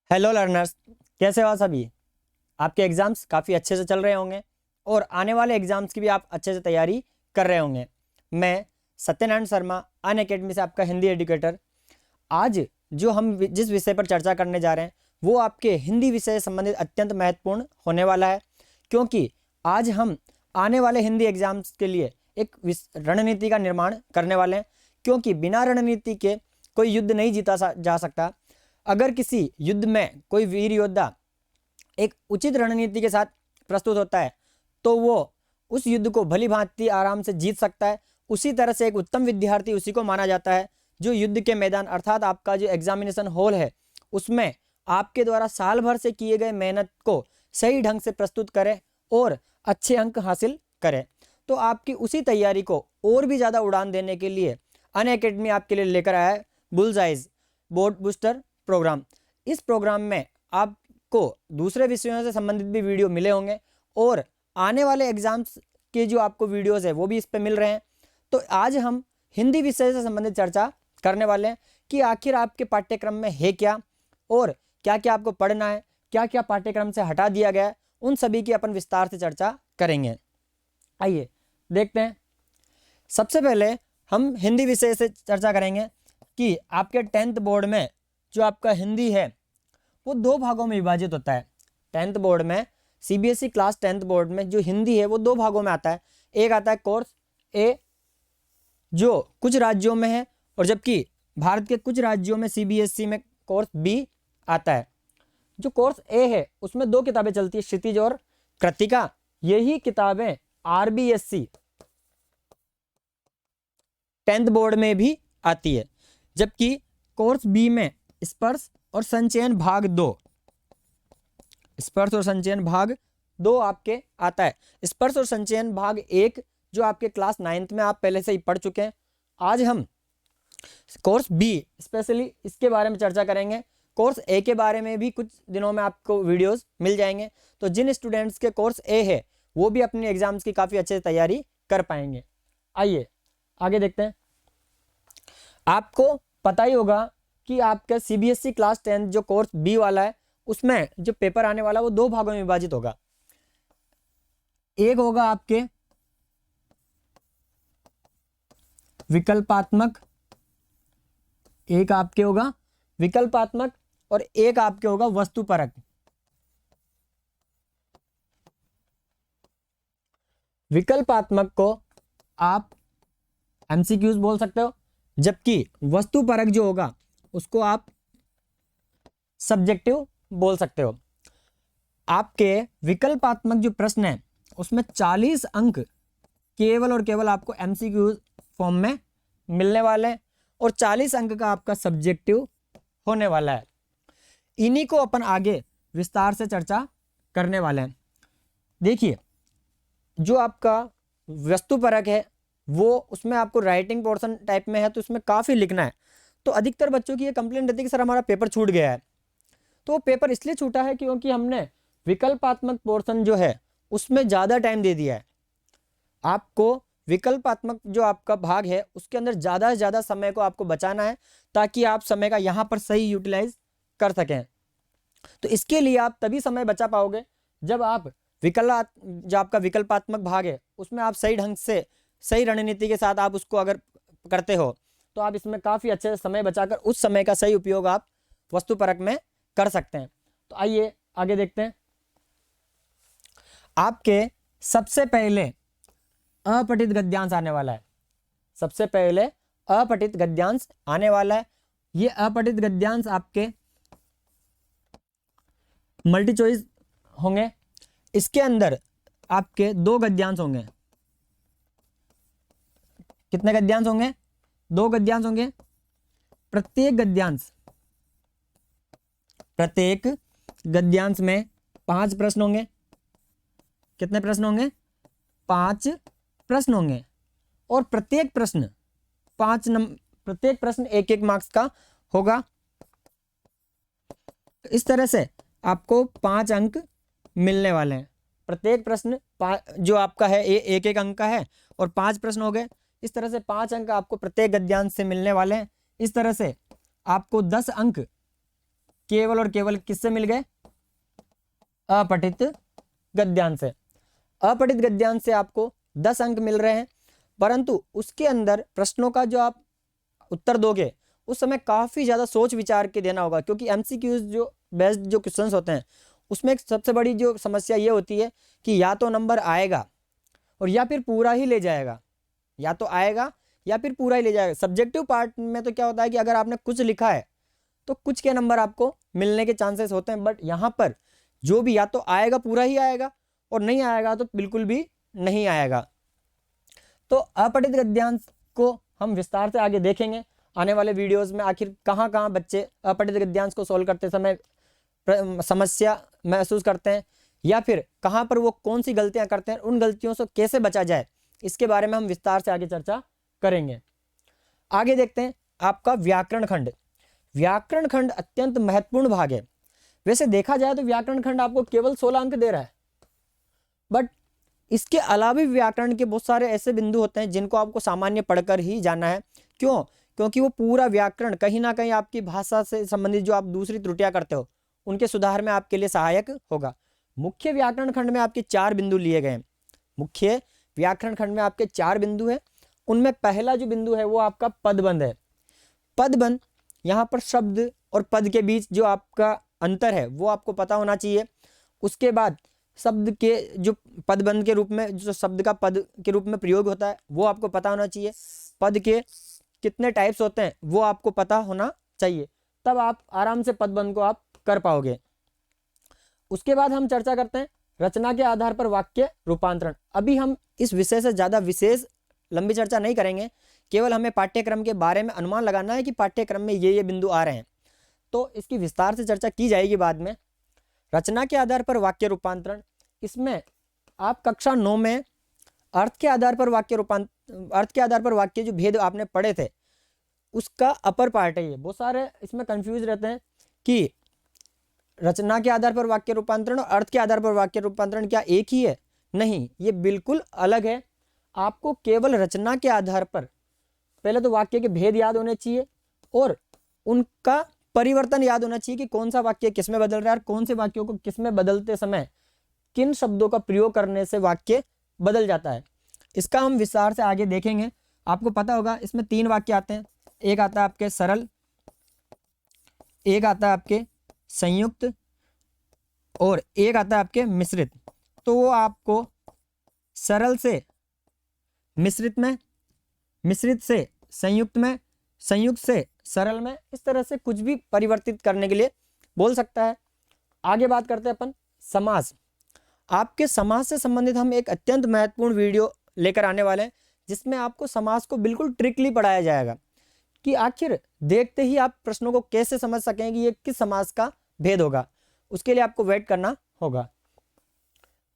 Hello learners, कैसे हो सभी। आपके एग्ज़ाम्स काफ़ी अच्छे से चल रहे होंगे और आने वाले एग्ज़ाम्स की भी आप अच्छे से तैयारी कर रहे होंगे। मैं सत्यनारायण शर्मा अनअकैडमी से आपका हिंदी एजुकेटर। आज जो हम जिस विषय पर चर्चा करने जा रहे हैं वो आपके हिंदी विषय से संबंधित अत्यंत महत्वपूर्ण होने वाला है, क्योंकि आज हम आने वाले हिंदी एग्ज़ाम्स के लिए एक रणनीति का निर्माण करने वाले हैं। क्योंकि बिना रणनीति के कोई युद्ध नहीं जीता जा सकता। अगर किसी युद्ध में कोई वीर योद्धा एक उचित रणनीति के साथ प्रस्तुत होता है तो वो उस युद्ध को भली भांति आराम से जीत सकता है। उसी तरह से एक उत्तम विद्यार्थी उसी को माना जाता है जो युद्ध के मैदान अर्थात आपका जो एग्जामिनेशन हॉल है उसमें आपके द्वारा साल भर से किए गए मेहनत को सही ढंग से प्रस्तुत करे और अच्छे अंक हासिल करे। तो आपकी उसी तैयारी को और भी ज़्यादा उड़ान देने के लिए अनअकैडमी आपके लिए लेकर आया है बुलसाइज बोर्ड बूस्टर प्रोग्राम। इस प्रोग्राम में आपको दूसरे विषयों से संबंधित भी वीडियो मिले होंगे और आने वाले एग्जाम्स के जो आपको वीडियोस है वो भी इस पे मिल रहे हैं। तो आज हम हिंदी विषय से संबंधित चर्चा करने वाले हैं कि आखिर आपके पाठ्यक्रम में है क्या और क्या क्या आपको पढ़ना है, क्या क्या पाठ्यक्रम से हटा दिया गया है, उन सभी की अपन विस्तार से चर्चा करेंगे। आइए देखते हैं। सबसे पहले हम हिंदी विषय से चर्चा करेंगे कि आपके 10th बोर्ड में जो आपका हिंदी है वो दो भागों में विभाजित होता है। 10th बोर्ड में सीबीएसई क्लास 10th बोर्ड में जो हिंदी है वो दो भागों में आता है। एक आता है कोर्स ए जो कुछ राज्यों में है और जबकि भारत के कुछ राज्यों में सीबीएसई में कोर्स बी आता है। जो कोर्स ए है उसमें दो किताबें चलती है, क्षितिज और कृतिका। यही किताबें आरबीएससी 10th बोर्ड में भी आती है। जबकि कोर्स बी में स्पर्श और संचयन भाग 2, स्पर्श और संचयन भाग 2 आपके आता है। स्पर्श और संचयन भाग 1 जो आपके क्लास 9th में आप पहले से ही पढ़ चुके हैं। आज हम कोर्स बी स्पेशली इसके बारे में चर्चा करेंगे। कोर्स ए के बारे में भी कुछ दिनों में आपको वीडियोस मिल जाएंगे, तो जिन स्टूडेंट्स के कोर्स ए है वो भी अपने एग्जाम्स की काफ़ी अच्छे से तैयारी कर पाएंगे। आइए आगे देखते हैं। आपको पता ही होगा कि आपका सीबीएसई क्लास 10 जो कोर्स बी वाला है उसमें जो पेपर आने वाला है वो दो भागों में विभाजित होगा। एक होगा आपके विकल्पात्मक, एक आपके होगा विकल्पात्मक और एक आपके होगा वस्तुपरक। विकल्पात्मक को आप एमसीक्यूज बोल सकते हो, जबकि वस्तुपरक जो होगा उसको आप सब्जेक्टिव बोल सकते हो। आपके विकल्पात्मक जो प्रश्न है उसमें 40 अंक केवल और केवल आपको एमसीक्यू फॉर्म में मिलने वाले हैं और 40 अंक का आपका सब्जेक्टिव होने वाला है। इन्हीं को अपन आगे विस्तार से चर्चा करने वाले हैं। देखिए, जो आपका वस्तुपरक है वो उसमें आपको राइटिंग पोर्शन टाइप में है तो उसमें काफ़ी लिखना है। तो अधिकतर बच्चों की ये कंप्लेंट रहती है कि सर हमारा पेपर छूट गया है। तो वो पेपर इसलिए छूटा है क्योंकि हमने विकल्पात्मक पोर्शन जो है उसमें ज़्यादा टाइम दे दिया है। आपको विकल्पात्मक जो आपका भाग है उसके अंदर ज़्यादा से ज़्यादा समय को आपको बचाना है ताकि आप समय का यहाँ पर सही यूटिलाइज कर सकें। तो इसके लिए आप तभी समय बचा पाओगे जब आप जो आपका विकल्पात्मक भाग है उसमें आप सही ढंग से सही रणनीति के साथ आप उसको अगर करते हो तो आप इसमें काफ़ी अच्छे से समय बचाकर उस समय का सही उपयोग आप वस्तुपरक में कर सकते हैं। तो आइए आगे देखते हैं। आपके सबसे पहले अपठित गद्यांश आने वाला है। सबसे पहले अपठित गद्यांश आने वाला है। ये अपठित गद्यांश आपके मल्टी चॉइस होंगे। इसके अंदर आपके 2 गद्यांश होंगे। कितने गद्यांश होंगे? 2 गद्यांश होंगे। प्रत्येक गद्यांश में 5 प्रश्न होंगे। कितने प्रश्न होंगे? 5 प्रश्न होंगे और प्रत्येक प्रश्न 1-1 मार्क्स का होगा। इस तरह से आपको 5 अंक मिलने वाले हैं। प्रत्येक प्रश्न जो आपका है 1-1 अंक का है और 5 प्रश्न हो गए। इस तरह से 5 अंक आपको प्रत्येक गद्यांश से मिलने वाले हैं। इस तरह से आपको 10 अंक केवल और केवल किससे मिल गए? अपठित गद्यांश से। अपठित गद्यांश से आपको 10 अंक मिल रहे हैं, परंतु उसके अंदर प्रश्नों का जो आप उत्तर दोगे उस समय काफ़ी ज़्यादा सोच विचार के देना होगा, क्योंकि एमसीक्यूज जो बेस्ड जो क्वेश्चंस होते हैं उसमें एक सबसे बड़ी जो समस्या ये होती है कि या तो नंबर आएगा और या फिर पूरा ही ले जाएगा, या तो आएगा या फिर पूरा ही ले जाएगा। सब्जेक्टिव पार्ट में तो क्या होता है कि अगर आपने कुछ लिखा है तो कुछ के नंबर आपको मिलने के चांसेस होते हैं, बट यहाँ पर जो भी या तो आएगा पूरा ही आएगा और नहीं आएगा तो बिल्कुल भी नहीं आएगा। तो अपठित गद्यांश को हम विस्तार से आगे देखेंगे आने वाले वीडियोस में, आखिर कहाँ कहाँ बच्चे अपठित गद्यांश को सॉल्व करते समय समस्या महसूस करते हैं, या फिर कहाँ पर वो कौन सी गलतियाँ करते हैं, उन गलतियों से कैसे बचा जाए, इसके बारे में हम विस्तार से आगे चर्चा करेंगे। आगे देखते हैं आपका व्याकरण खंड। व्याकरण खंड अत्यंत महत्वपूर्ण भाग है। वैसे देखा जाए तो व्याकरण खंड आपको केवल 16 अंक दे रहा है, बट इसके अलावा भी व्याकरण के बहुत सारे ऐसे बिंदु होते हैं जिनको आपको सामान्य पढ़कर ही जाना है। क्यों? क्योंकि वो पूरा व्याकरण कहीं ना कहीं आपकी भाषा से संबंधित जो आप दूसरी त्रुटियां करते हो उनके सुधार में आपके लिए सहायक होगा। मुख्य व्याकरण खंड में आपके 4 बिंदु लिए गए हैं। मुख्य व्याकरण खंड में आपके 4 बिंदु है। उनमें पहला जो बिंदु है वो आपका पदबंध है। पदबंध, यहाँ पर शब्द और पद के बीच जो आपका अंतर है वो आपको पता होना चाहिए। उसके बाद शब्द के जो पदबंध के रूप में जो शब्द का पद के रूप में प्रयोग होता है वो आपको पता होना चाहिए। पद के कितने टाइप्स होते हैं वो आपको पता होना चाहिए, तब आप आराम से पदबंध को आप कर पाओगे। उसके बाद हम चर्चा करते हैं रचना के आधार पर वाक्य रूपांतरण। अभी हम इस विषय से ज़्यादा विशेष लंबी चर्चा नहीं करेंगे, केवल हमें पाठ्यक्रम के बारे में अनुमान लगाना है कि पाठ्यक्रम में ये बिंदु आ रहे हैं, तो इसकी विस्तार से चर्चा की जाएगी बाद में। रचना के आधार पर वाक्य रूपांतरण, इसमें आप कक्षा 9 में अर्थ के आधार पर वाक्य जो भेद आपने पढ़े थे उसका अपर पार्ट है ये। बहुत सारे इसमें कंफ्यूज रहते हैं कि रचना के आधार पर वाक्य रूपांतरण और अर्थ के आधार पर वाक्य रूपांतरण क्या एक ही है? नहीं, ये बिल्कुल अलग है। आपको केवल रचना के आधार पर पहले तो वाक्य के भेद याद होने चाहिए और उनका परिवर्तन याद होना चाहिए कि कौन सा वाक्य किस में बदल रहा है और कौन से वाक्यों को किस में बदलते समय किन शब्दों का प्रयोग करने से वाक्य बदल जाता है। इसका हम विस्तार से आगे देखेंगे। आपको पता होगा इसमें 3 वाक्य आते हैं। एक आता है आपके सरल, एक आता है आपके संयुक्त और एक आता है आपके मिश्रित। तो वो आपको सरल से मिश्रित में, मिश्रित से संयुक्त में, संयुक्त से सरल में, इस तरह से कुछ भी परिवर्तित करने के लिए बोल सकता है। आगे बात करते हैं अपन समास। आपके समास से संबंधित हम एक अत्यंत महत्वपूर्ण वीडियो लेकर आने वाले हैं जिसमें आपको समास को बिल्कुल ट्रिकली पढ़ाया जाएगा कि आखिर देखते ही आप प्रश्नों को कैसे समझ सकें कि ये किस समास का भेद होगा। उसके लिए आपको वेट करना होगा।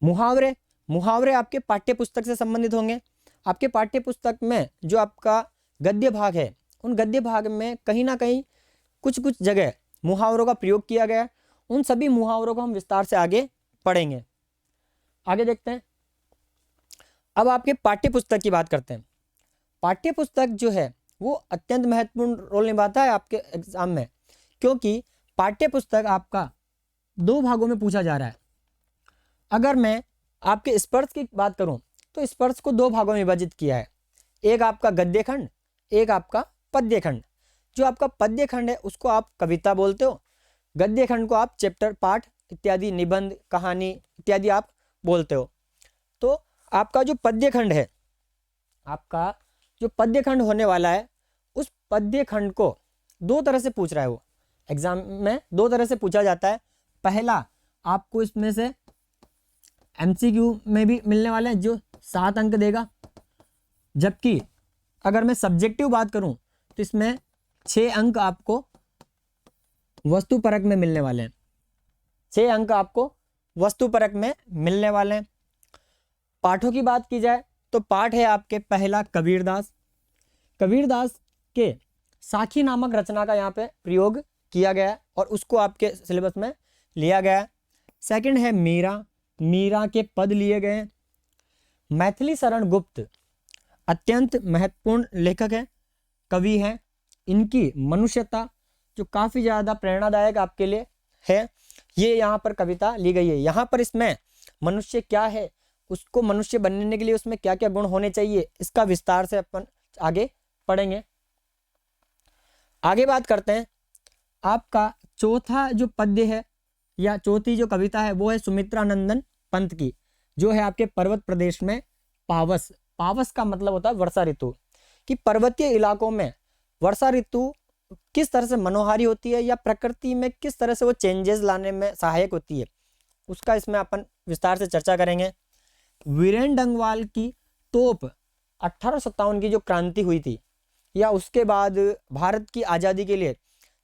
मुहावरे, मुहावरे आपके पाठ्य पुस्तक से संबंधित होंगे। आपके पाठ्य पुस्तक में जो आपका गद्य भाग है उन गद्य भाग में कहीं ना कहीं कुछ कुछ जगह मुहावरों का प्रयोग किया गया है। उन सभी मुहावरों को हम विस्तार से आगे पढ़ेंगे। आगे देखते हैं। अब आपके पाठ्य पुस्तक की बात करते हैं। पाठ्य पुस्तक जो है वो अत्यंत महत्वपूर्ण रोल निभाता है आपके एग्जाम में, क्योंकि पाठ्य पुस्तक आपका 2 भागों में पूछा जा रहा है। अगर मैं आपके स्पर्श की बात करूं तो स्पर्श को 2 भागों में विभाजित किया है। एक आपका गद्य खंड, एक आपका पद्य खंड। जो आपका पद्य खंड है उसको आप कविता बोलते हो, गद्य खंड को आप चैप्टर, पाठ इत्यादि, निबंध, कहानी इत्यादि आप बोलते हो। तो आपका जो पद्य खंड है, आपका जो पद्य खंड होने वाला है उस पद्य खंड को 2 तरह से पूछ रहा है वो एग्जाम में। 2 तरह से पूछा जाता है। पहला, आपको इसमें से एमसीक्यू में भी मिलने वाले हैं जो 7 अंक देगा, जबकि अगर मैं सब्जेक्टिव बात करूं तो इसमें 6 अंक आपको वस्तुपरक में मिलने वाले हैं। 6 अंक आपको वस्तुपरक में मिलने वाले हैं। पाठों की बात की जाए तो पाठ है आपके पहला कबीरदास। कबीरदास के साखी नामक रचना का यहाँ पे प्रयोग किया गया है और उसको आपके सिलेबस में लिया गया है। सेकंड है मीरा, मीरा के पद लिए गए हैं। मैथिली शरण गुप्त अत्यंत महत्वपूर्ण लेखक है, कवि हैं। इनकी मनुष्यता जो काफ़ी ज़्यादा प्रेरणादायक आपके लिए है। ये यहाँ पर कविता ली गई है। यहाँ पर इसमें मनुष्य क्या है, उसको मनुष्य बनने के लिए उसमें क्या क्या गुण होने चाहिए, इसका विस्तार से अपन आगे पढ़ेंगे। आगे बात करते हैं। आपका चौथा जो पद्य है या चौथी जो कविता है वो है सुमित्रानंदन पंत की, जो है आपके पर्वत प्रदेश में पावस। पावस का मतलब होता है वर्षा ऋतु, कि पर्वतीय इलाकों में वर्षा ऋतु किस तरह से मनोहारी होती है या प्रकृति में किस तरह से वो चेंजेस लाने में सहायक होती है, उसका इसमें अपन विस्तार से चर्चा करेंगे। वीरेन डंगवाल की तोप 1857 की जो क्रांति हुई थी या उसके बाद भारत की आज़ादी के लिए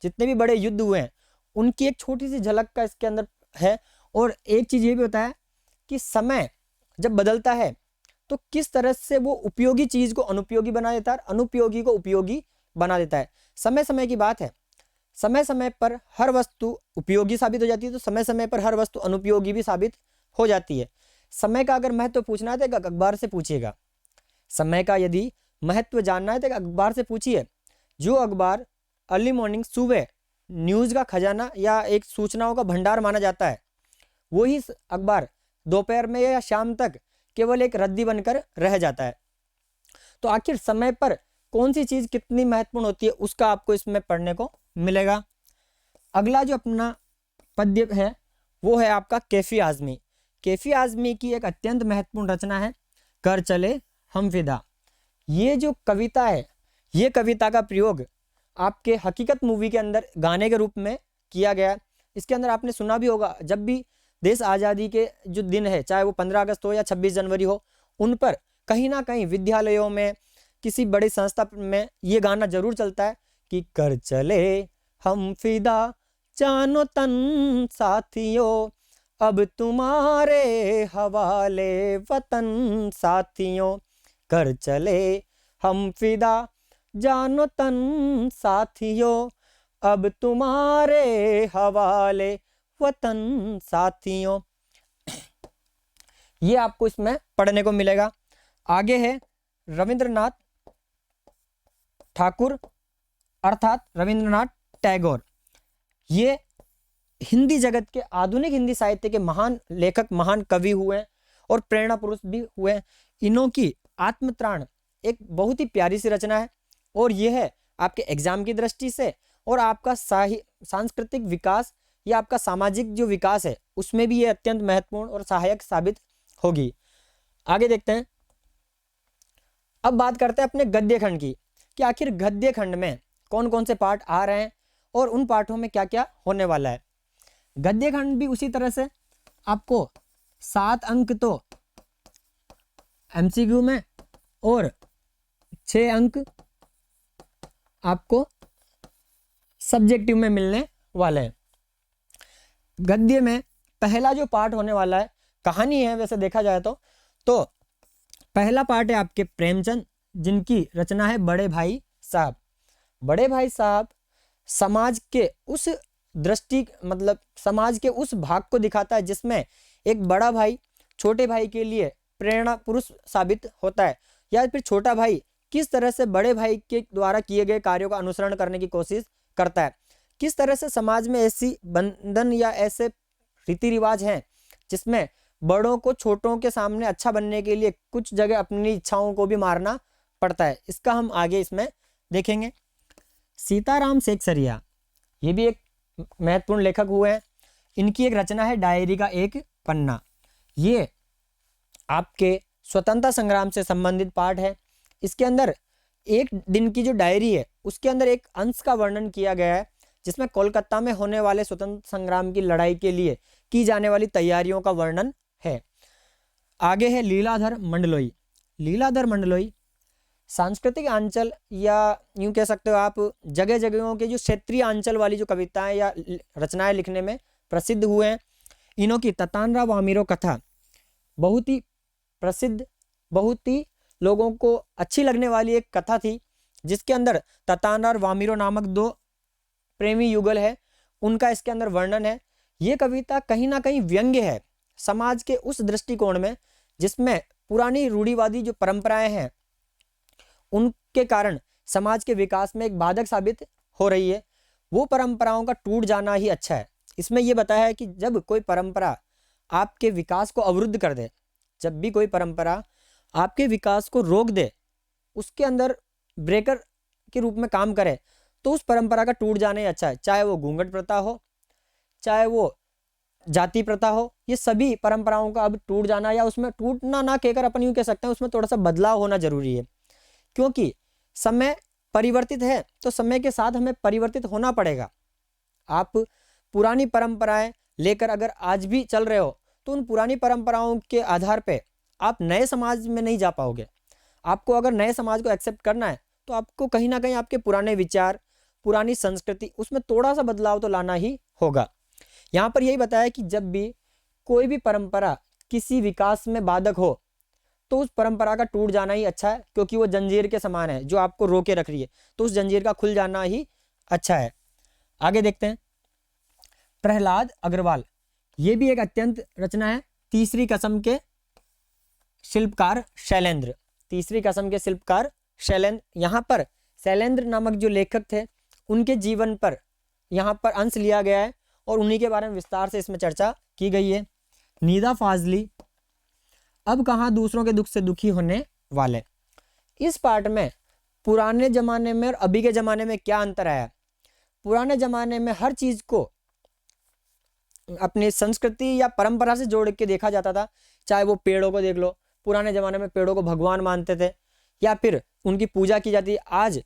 जितने भी बड़े युद्ध हुए हैं उनकी एक छोटी सी झलक का इसके अंदर है। और एक चीज़ ये भी होता है कि समय जब बदलता है तो किस तरह से वो उपयोगी चीज़ को अनुपयोगी बना देता है, अनुपयोगी को उपयोगी बना देता है। समय समय की बात है, समय समय पर हर वस्तु उपयोगी साबित हो जाती है तो समय समय पर हर वस्तु अनुपयोगी भी साबित हो जाती है। समय का अगर महत्व पूछना है तो एक अखबार से पूछिएगा, समय का यदि महत्व जानना है तो एक अखबार से पूछिए। जो अखबार अर्ली मॉर्निंग सुबह न्यूज़ का खजाना या एक सूचनाओं का भंडार माना जाता है, वही अखबार दोपहर में या शाम तक केवल एक रद्दी बनकर रह जाता है। तो आखिर समय पर कौन सी चीज़ कितनी महत्वपूर्ण होती है उसका आपको इसमें पढ़ने को मिलेगा। अगला जो अपना पद्य है वो है आपका कैफी आज़मी। कैफी आज़मी की एक अत्यंत महत्वपूर्ण रचना है कर चले हम फिदा। ये जो कविता है, ये कविता का प्रयोग आपके हकीकत मूवी के अंदर गाने के रूप में किया गया है। इसके अंदर आपने सुना भी होगा, जब भी देश आज़ादी के जो दिन है, चाहे वो 15 अगस्त हो या 26 जनवरी हो, उन पर कहीं ना कहीं विद्यालयों में किसी बड़ी संस्था में ये गाना जरूर चलता है कि कर चले हम फिदा जानो तन साथियों, अब तुम्हारे हवाले वतन साथियों। कर चले हम फिदा जानो तन साथियों, अब तुम्हारे हवाले वतन साथियों। ये आपको इसमें पढ़ने को मिलेगा। आगे है रविंद्रनाथ ठाकुर अर्थात रविंद्रनाथ टैगोर। ये हिंदी जगत के आधुनिक हिंदी साहित्य के महान लेखक, महान कवि हुए और प्रेरणा पुरुष भी हुए। इन्हों की आत्मत्राण एक बहुत ही प्यारी सी रचना है और यह है आपके एग्जाम की दृष्टि से और आपका सांस्कृतिक विकास या आपका सामाजिक जो विकास है उसमें भी ये अत्यंत महत्वपूर्ण और सहायक साबित होगी। आगे देखते हैं। अब बात करते हैं अपने गद्य खंड की कि आखिर गद्य खंड में कौन कौन से पार्ट आ रहे हैं और उन पाठों में क्या क्या होने वाला है। गद्य खंड भी उसी तरह से आपको 7 अंक तो एमसीक्यू में और 6 अंक आपको सब्जेक्टिव में मिलने वाले हैं। गद्य में पहला जो पार्ट होने वाला है कहानी है, वैसे देखा जाए तो पहला पार्ट है आपके प्रेमचंद, जिनकी रचना है बड़े भाई साहब। बड़े भाई साहब समाज के उस दृष्टि मतलब समाज के उस भाग को दिखाता है जिसमें एक बड़ा भाई छोटे भाई के लिए प्रेरणा पुरुष साबित होता है, या फिर छोटा भाई किस तरह से बड़े भाई के द्वारा किए गए कार्यों का अनुसरण करने की कोशिश करता है, किस तरह से समाज में ऐसी बंधन या ऐसे रीति रिवाज हैं जिसमें बड़ों को छोटों के सामने अच्छा बनने के लिए कुछ जगह अपनी इच्छाओं को भी मारना पड़ता है। इसका हम आगे इसमें देखेंगे। सीताराम सेकसरिया ये भी एक महत्वपूर्ण लेखक हुए हैं। इनकी एक रचना है डायरी का एक पन्ना। ये आपके स्वतंत्रता संग्राम से संबंधित पाठ है। इसके अंदर एक दिन की जो डायरी है उसके अंदर एक अंश का वर्णन किया गया है जिसमें कोलकाता में होने वाले स्वतंत्रता संग्राम की लड़ाई के लिए की जाने वाली तैयारियों का वर्णन है। आगे है लीलाधर मंडलोई। लीलाधर मंडलोई सांस्कृतिक आंचल या यूं कह सकते हो आप जगह जगहों के जो क्षेत्रीय आंचल वाली जो कविताएं या रचनाएं लिखने में प्रसिद्ध हुए हैं। इन्हों की ततानरा वामिरो कथा बहुत ही प्रसिद्ध, बहुत ही लोगों को अच्छी लगने वाली एक कथा थी, जिसके अंदर ततानरा और वामिरो नामक 2 प्रेमी युगल है, उनका इसके अंदर वर्णन है। ये कविता कहीं ना कहीं व्यंग्य है समाज के उस दृष्टिकोण में जिसमें पुरानी रूढ़िवादी जो परंपराएं हैं उनके कारण समाज के विकास में एक बाधक साबित हो रही है। वो परंपराओं का टूट जाना ही अच्छा है। इसमें यह बताया है कि जब कोई परंपरा आपके विकास को अवरुद्ध कर दे, जब भी कोई परंपरा आपके विकास को रोक दे, उसके अंदर ब्रेकर के रूप में काम करे, तो उस परंपरा का टूट जाना ही अच्छा है। चाहे वो घूंघट प्रथा हो, चाहे वो जाति प्रथा हो, ये सभी परंपराओं का अब टूट जाना, या उसमें टूटना ना कहकर अपन यूं कह सकते हैं उसमें थोड़ा सा बदलाव होना जरूरी है। क्योंकि समय परिवर्तित है, तो समय के साथ हमें परिवर्तित होना पड़ेगा। आप पुरानी परंपराएं लेकर अगर आज भी चल रहे हो, तो उन पुरानी परंपराओं के आधार पे आप नए समाज में नहीं जा पाओगे। आपको अगर नए समाज को एक्सेप्ट करना है, तो आपको कहीं ना कहीं आपके पुराने विचार, पुरानी संस्कृति, उसमें थोड़ा सा बदलाव तो लाना ही होगा। यहाँ पर यही बताया कि जब भी कोई भी परंपरा किसी विकास में बाधक हो, तो उस परंपरा का टूट जाना ही अच्छा है, क्योंकि वो जंजीर के समान है जो आपको रोके रख रही है, तो उस जंजीर का खुल जाना ही अच्छा है। आगे देखते हैं, प्रहलाद अग्रवाल, ये भी एक अत्यंत रचना है। तीसरी कसम के शिल्पकार शैलेंद्र, तीसरी कसम के शिल्पकार शैलेंद्र। यहाँ पर शैलेंद्र नामक जो लेखक थे, उनके जीवन पर यहाँ पर अंश लिया गया है और उन्हीं के बारे में विस्तार से इसमें चर्चा की गई है। निदा फाजली, अब कहाँ दूसरों के दुख से दुखी होने वाले। इस पार्ट में पुराने जमाने में और अभी के जमाने में क्या अंतर आया। पुराने जमाने में हर चीज को अपनी संस्कृति या परंपरा से जोड़ के देखा जाता था। चाहे वो पेड़ों को देख लो, पुराने जमाने में पेड़ों को भगवान मानते थे या फिर उनकी पूजा की जाती है। आज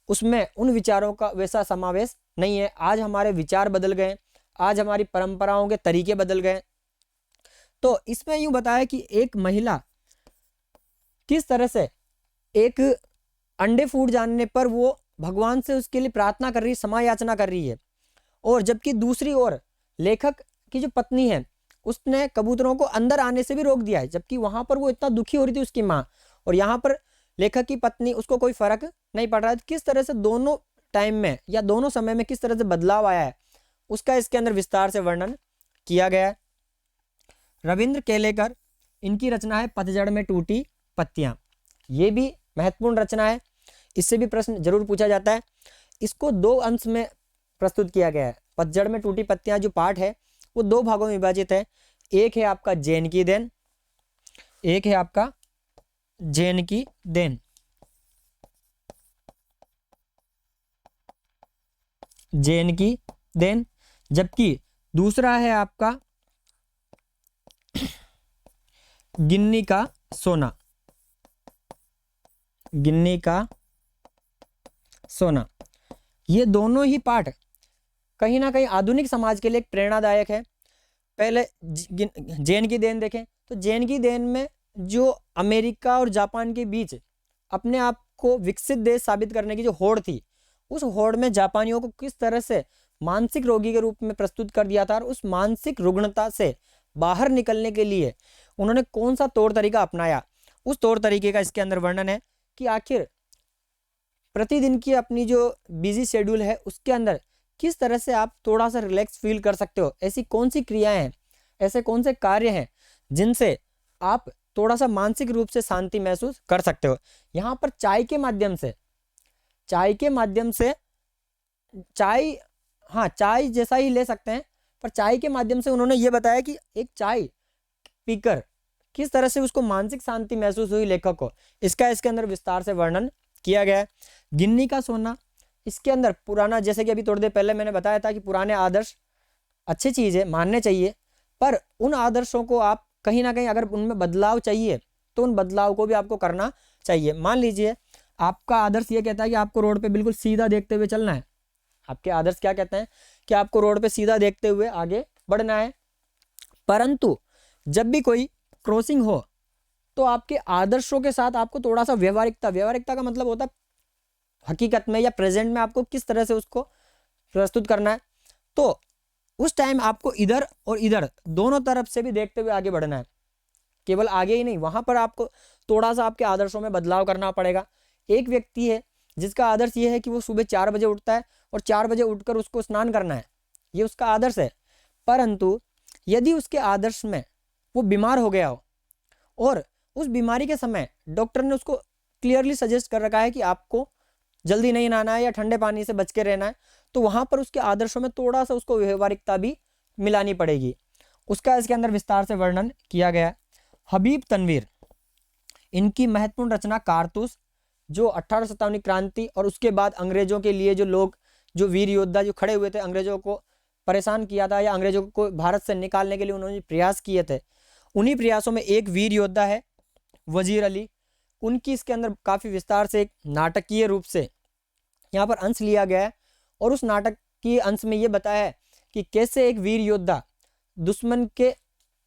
उसमें उन विचारों का वैसा समावेश नहीं है। आज हमारे विचार बदल गए, आज हमारी परंपराओं के तरीके बदल गए। तो इसमें यूं बताया कि एक महिला किस तरह से एक अंडे फूट जाने पर वो भगवान से उसके लिए प्रार्थना कर रही है, क्षमा याचना कर रही है, और जबकि दूसरी ओर लेखक की जो पत्नी है, उसने कबूतरों को अंदर आने से भी रोक दिया है, जबकि वहां पर वो इतना दुखी हो रही थी उसकी माँ, और यहाँ पर लेखक की पत्नी, उसको कोई फर्क नहीं पड़ रहा है। किस तरह से दोनों टाइम में या दोनों समय में किस तरह से बदलाव आया है, उसका इसके अंदर विस्तार से वर्णन किया गया है। रविंद्र केलेकर, इनकी रचना है पतझड़ में टूटी पत्तियां। ये भी महत्वपूर्ण रचना है, इससे भी प्रश्न जरूर पूछा जाता है। इसको दो अंश में प्रस्तुत किया गया है। पतझड़ में टूटी पत्तियां जो पाठ है वो दो भागों में विभाजित है। एक है आपका जैन की देन, एक है आपका जैन की देन। जैन की देन, जबकि दूसरा है आपका गिन्नी का सोना। गिन्नी का सोना, ये दोनों ही पाठ कहीं ना कहीं आधुनिक समाज के लिए एक प्रेरणादायक है। पहले जैन की देन देखें, तो जैन की देन में जो अमेरिका और जापान के बीच अपने आप को विकसित देश साबित करने की जो होड़ थी, उस होड़ में जापानियों को किस तरह से मानसिक रोगी के रूप में प्रस्तुत कर दिया था, और उस मानसिक रुग्णता से बाहर निकलने के लिए उन्होंने कौन सा तौर तरीका अपनाया, उस तौर तरीके का इसके अंदर वर्णन है कि आखिर प्रतिदिन की अपनी जो बिजी शेड्यूल है उसके अंदर किस तरह से आप थोड़ा सा रिलैक्स फील कर सकते हो। ऐसी कौन सी क्रियाएं हैं, ऐसे कौन से कार्य हैं जिनसे आप थोड़ा सा मानसिक रूप से शांति महसूस कर सकते हो। यहाँ पर चाय के माध्यम से, चाय, हाँ चाय जैसा ही ले सकते हैं, पर चाय के माध्यम से उन्होंने ये बताया कि एक चाय पीकर किस तरह से उसको मानसिक शांति महसूस हुई लेखक को, इसका इसके अंदर विस्तार से वर्णन किया गया है। गिन्नी का सोना, इसके अंदर पुराना, जैसे कि अभी थोड़ी देर पहले मैंने बताया था कि पुराने आदर्श अच्छी चीज़ है, मानने चाहिए, पर उन आदर्शों को आप कहीं ना कहीं अगर उनमें बदलाव चाहिए तो उन बदलाव को भी आपको करना चाहिए। मान लीजिए आपका आदर्श ये कहता है कि आपको रोड पे बिल्कुल सीधा देखते हुए चलना है। आपके आदर्श क्या कहते हैं कि आपको रोड पे सीधा देखते हुए आगे बढ़ना है, परंतु जब भी कोई क्रॉसिंग हो तो आपके आदर्शों के साथ आपको थोड़ा सा व्यवहारिकता का मतलब होता है हकीकत में या प्रेजेंट में आपको किस तरह से उसको प्रस्तुत करना है। तो उस टाइम आपको इधर और इधर दोनों तरफ से भी देखते हुए आगे बढ़ना है, केवल आगे ही नहीं, वहां पर आपको थोड़ा सा आपके आदर्शों में बदलाव करना पड़ेगा। एक व्यक्ति है जिसका आदर्श ये है कि वो सुबह 4 बजे उठता है और 4 बजे उठकर उसको स्नान करना है, ये उसका आदर्श है। परंतु यदि उसके आदर्श में वो बीमार हो गया हो और उस बीमारी के समय डॉक्टर ने उसको क्लियरली सजेस्ट कर रखा है कि आपको जल्दी नहीं नहाना है या ठंडे पानी से बच के रहना है, तो वहाँ पर उसके आदर्शों में थोड़ा सा उसको व्यवहारिकता भी मिलानी पड़ेगी। उसका इसके अंदर विस्तार से वर्णन किया गया है। हबीब तनवीर, इनकी महत्वपूर्ण रचना कारतूस, जो 1857 क्रांति और उसके बाद अंग्रेजों के लिए जो लोग, जो वीर योद्धा जो खड़े हुए थे, अंग्रेजों को परेशान किया था या अंग्रेजों को भारत से निकालने के लिए उन्होंने प्रयास किए थे, उन्हीं प्रयासों में एक वीर योद्धा है वजीर अली। उनकी इसके अंदर काफ़ी विस्तार से एक नाटकीय रूप से यहाँ पर अंश लिया गया है और उस नाटक की अंश में ये बताया है कि कैसे एक वीर योद्धा दुश्मन के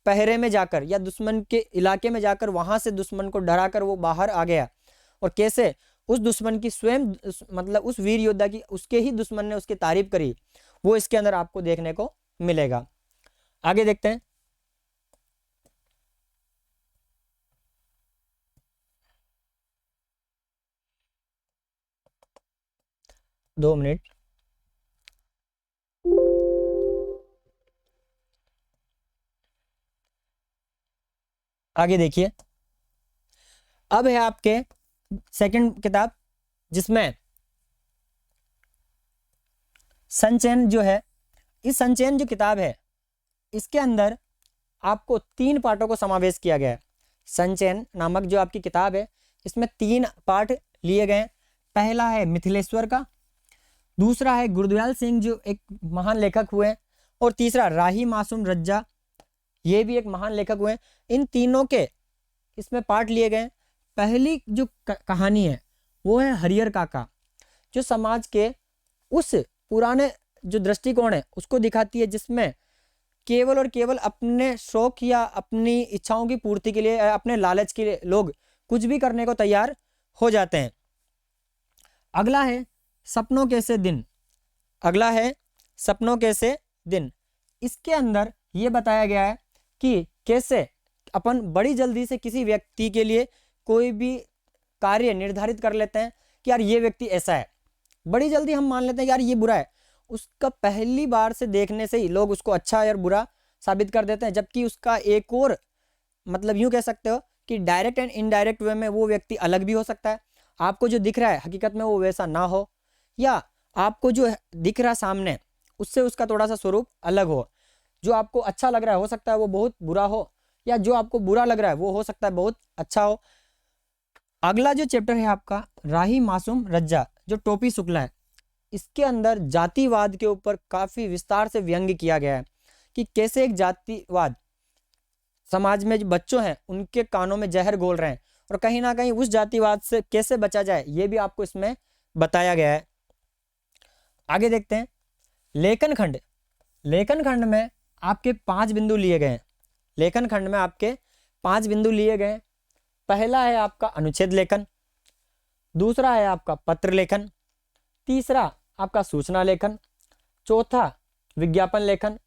पहरे में जाकर या दुश्मन के इलाके में जाकर वहां से दुश्मन को डराकर वो बाहर आ गया और कैसे उस दुश्मन की स्वयं मतलब उस वीर योद्धा की उसके ही दुश्मन ने उसकी तारीफ करी, वो इसके अंदर आपको देखने को मिलेगा। आगे देखते हैं। 2 मिनट। आगे देखिए, अब है आपके सेकंड किताब जिसमें संचयन जो है, इस संचयन जो किताब है इसके अंदर आपको 3 पार्टों को समावेश किया गया है। संचयन नामक जो आपकी किताब है इसमें 3 पार्ट लिए गए। पहला है मिथिलेश्वर का, दूसरा है गुरदयाल सिंह जो एक महान लेखक हुए, और तीसरा राही मासूम रज्जा, ये भी एक महान लेखक हुए। इन तीनों के इसमें पार्ट लिए गए। पहली जो कहानी है वो है हरिहर काका, जो समाज के उस पुराने जो दृष्टिकोण है उसको दिखाती है, जिसमें केवल और केवल अपने शौक या अपनी इच्छाओं की पूर्ति के लिए, अपने लालच के लिए लोग कुछ भी करने को तैयार हो जाते हैं। अगला है सपनों कैसे दिन, अगला है सपनों कैसे दिन। इसके अंदर ये बताया गया है कि कैसे अपन बड़ी जल्दी से किसी व्यक्ति के लिए कोई भी कार्य निर्धारित कर लेते हैं कि यार ये व्यक्ति ऐसा है, बड़ी जल्दी हम मान लेते हैं यार ये बुरा है, उसका पहली बार से देखने से ही लोग उसको अच्छा या बुरा साबित कर देते हैं। जबकि उसका एक और मतलब यूं कह सकते हो कि डायरेक्ट एंड इनडायरेक्ट वे में वो व्यक्ति अलग भी हो सकता है। आपको जो दिख रहा है हकीकत में वो वैसा ना हो, या आपको जो दिख रहा सामने उससे उसका थोड़ा सा स्वरूप अलग हो। जो आपको अच्छा लग रहा है हो सकता है वो बहुत बुरा हो, या जो आपको बुरा लग रहा है वो हो सकता है बहुत अच्छा हो। अगला जो चैप्टर है आपका राही मासूम रज्जा, जो टोपी शुक्ला है, इसके अंदर जातिवाद के ऊपर काफी विस्तार से व्यंग्य किया गया है कि कैसे एक जातिवाद समाज में जो बच्चों हैं उनके कानों में जहर घोल रहे हैं और कहीं ना कहीं उस जातिवाद से कैसे बचा जाए ये भी आपको इसमें बताया गया है। आगे देखते हैं लेखन खंड। लेखन खंड में आपके 5 बिंदु लिए गए हैं। लेखन खंड में आपके 5 बिंदु लिए गए। पहला है आपका अनुच्छेद लेखन, दूसरा है आपका पत्र लेखन, तीसरा आपका सूचना लेखन, चौथा विज्ञापन लेखन,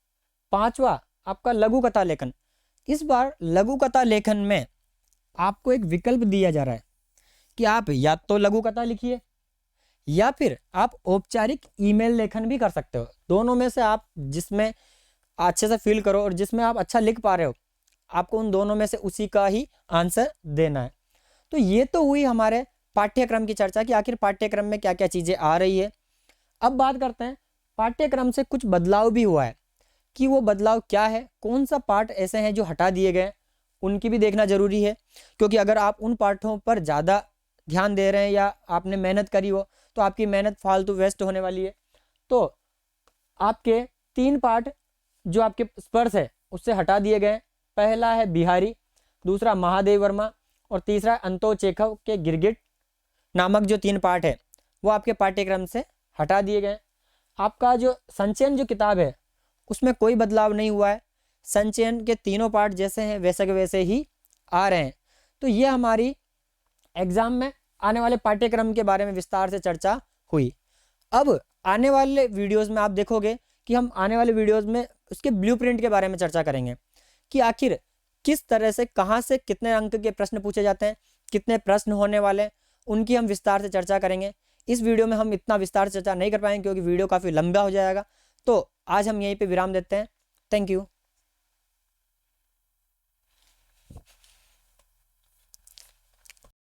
पांचवा आपका लघु कथा लेखन। इस बार लघु कथा लेखन में आपको एक विकल्प दिया जा रहा है कि आप या तो लघु कथा लिखिए या फिर आप औपचारिक ईमेल लेखन भी कर सकते हो। दोनों में से आप जिसमें अच्छे से फील करो और जिसमें आप अच्छा लिख पा रहे हो, आपको उन दोनों में से उसी का ही आंसर देना है। तो ये तो हुई हमारे पाठ्यक्रम की चर्चा कि आखिर पाठ्यक्रम में क्या क्या चीज़ें आ रही है। अब बात करते हैं पाठ्यक्रम से कुछ बदलाव भी हुआ है कि वो बदलाव क्या है, कौन सा पार्ट ऐसे हैं जो हटा दिए गए, उनकी भी देखना जरूरी है। क्योंकि अगर आप उन पाठों पर ज़्यादा ध्यान दे रहे हैं या आपने मेहनत करी हो तो आपकी मेहनत फालतू वेस्ट होने वाली है। तो आपके 3 पार्ट जो आपके स्पर्श है उससे हटा दिए गए। पहला है बिहारी, दूसरा महादेव वर्मा और तीसरा अंतो चेखव के गिरगिट नामक जो 3 पार्ट है वो आपके पाठ्यक्रम से हटा दिए गए। आपका जो संचयन जो किताब है उसमें कोई बदलाव नहीं हुआ है। संचयन के तीनों पार्ट जैसे हैं वैसे के वैसे ही आ रहे हैं। तो ये हमारी एग्जाम में आने वाले पाठ्यक्रम के बारे में विस्तार से चर्चा हुई। अब आने वाले वीडियोस में आप देखोगे कि हम आने वाले वीडियोस में उसके ब्लूप्रिंट के बारे में चर्चा करेंगे कि आखिर किस तरह से कहाँ से कितने अंक के प्रश्न पूछे जाते हैं, कितने प्रश्न होने वाले हैं, उनकी हम विस्तार से चर्चा करेंगे। इस वीडियो में हम इतना विस्तार से चर्चा नहीं कर पाएंगे क्योंकि वीडियो काफ़ी लंबा हो जाएगा। तो आज हम यहीं पे विराम देते हैं। Thank you.